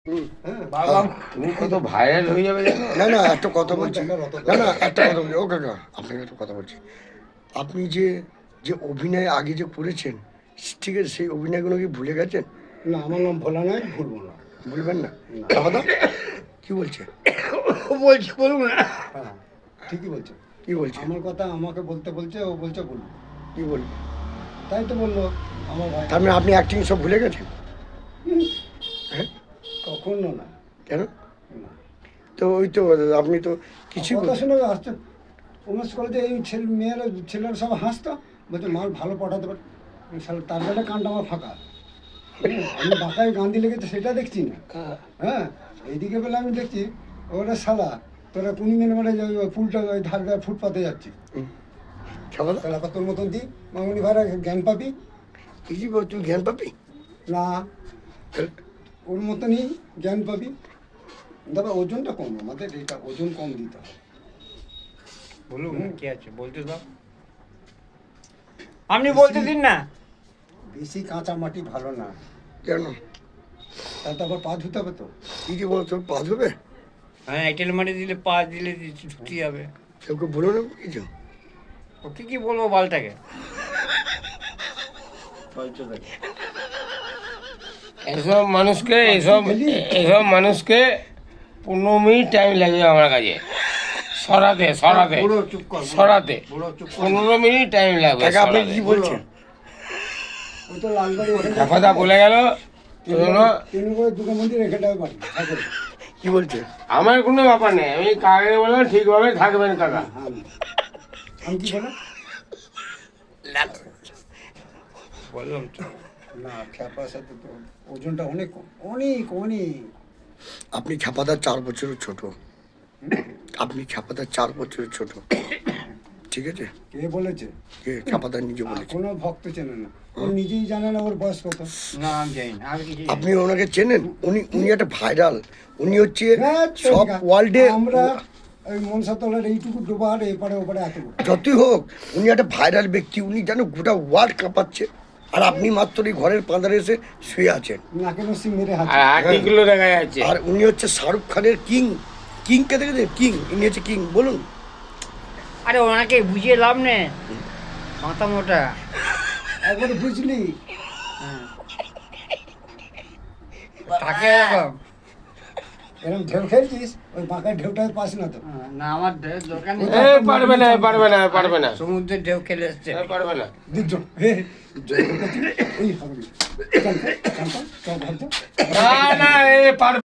তুমি কত ভাইরাল হয়ে যাবে জানো? না না একটা কথা বলছি, না না একটা কথা বলছি, ও কাকা আপনাকে একটা কথা বলছি। আপনি যে যে অভিনয় আগে যে করেছেন, ঠিক আছে, সেই অভিনয়গুলো কি ভুলে গেছেন? না, আমার নাম ভোলা নয়, ভুলবো না। ভুলবেন না? দাদা কি বলছে? বলছি বলুন না। হ্যাঁ, ঠিকই বলছে। কি বলছে? আমার কথা আমাকে বলতে বলছে, ও বলছে বলুন। কি বলবে? তাই তো বললো আমার ভাই। তার মানে আপনি অ্যাক্টিং সব ভুলে গেছেন? হ্যাঁ, কখনো না। কেন? না। তো ওই তো আপনি তো কিছুই কথা শুনে হাসতে, উমেশ কলেজে এই মেয়েরা ছেলেরা সব হাসতো, বলছে মাল ভালো পড়াতে পারে। তার বেলা কানটা আমার ফাঁকা। আমি বাঁকায় গান্ধী লেগেছে সেটা দেখছি না। হ্যাঁ, এইদিকে বেলা আমি দেখছি ওরা শালা তোরা কুনি মেনে মানে ফুলটা ওই ধার ফুটপাতে যাচ্ছি। খাবার তাহলে আবার তোর মতন দি মামনি ভাইরা জ্ঞান পাবি কি বল, তুই জ্ঞান পাবি? না, ওর মতনই জ্ঞান পাবি। তবে ওজনটা কম, আমাদের এটা ওজন কম দিতে হবে। বলুন কি আছে বলতে দাও, আপনি বলতে দিন না। বেশি কাঁচা মাটি ভালো না, কেন? তাতে আবার পা ধুতে হবে তো। কি যে বলো, তোর পা ধোবে? হ্যাঁ, এঁটেল মাটি দিলে পা দিলে ছুটি যাবে। কেউকে বলো না কিছু? ওকে কি বলবো বালটাকে? এসব মানুষকে এসব মানুষকে 15 মিনিট টাইম লাগে আমার কাছে সরাতে পুরো চুপ কর, সরাতে পুরো চুপ কর। 15 মিনিট টাইম লাগবে। কাকা আপনি কি বলছেন? ওই তো লালবাড়ি ওখানে কথা বলে গেল শোনো, তিন করে দুর্গা মন্দির এখানটাও বাড়ি থাকে। কি বলছে? আমার কোনো ব্যাপার নেই, আমি কাকে বললাম ঠিকভাবে থাকবেন কাকা। হ্যাঁ, আমি কি বলে বললাম তো। না, খ্যাপার সাথে তো ওজনটা অনেক কম, অনেক অনেক। আপনি খ্যাপাদার 4 বছরের ছোট, আপনি খ্যাপাদার 4 বছরের ছোট, ঠিক আছে? কে বলেছে? কে? খ্যাপাদার নিজে বলেছে। কোনো ভক্ত চেনে না, ও নিজেই জানে না ওর বয়স কত। না আমি জানি না, আমি কিছু আপনি ওনাকে চেনেন? উনি একটা ভাইরাল, উনি হচ্ছে হ্যাঁ, সব ওয়ার্ল্ডে, আমরা ওই মনসাতলার এইটুকু ডোবার এপারে ওপারে এত বড়। যতই হোক উনি একটা ভাইরাল ব্যক্তি, উনি যেন গোটা ওয়ার্ল্ড কাঁপাচ্ছে, আর আপনি মাত্র এই ঘরের পাঁদারে এসে শুয়ে আছেন। নাকে নসি মেরে হাত। আর আর্টিগুলো দেখা যাচ্ছে। আর উনি হচ্ছে শাহরুখ খানের কিং। কিংকে দেখেছেন? কিং, ইনি হচ্ছে কিং। বলুন। আরে ওনাকে বুঝিয়ে লাভ নেই, মাথা মোটা। একবারে বুঝলি তাকে এরকম এরকম ঢেউ খেলছিস, ওই বাঁকার ঢেউটা পাস না তো। না, আমার দরকার নেই। পারবে না সমুদ্রের ঢেউ খেলে এসছে। পারবে না। দিজ এই হবে চল চল চল না না, পারবে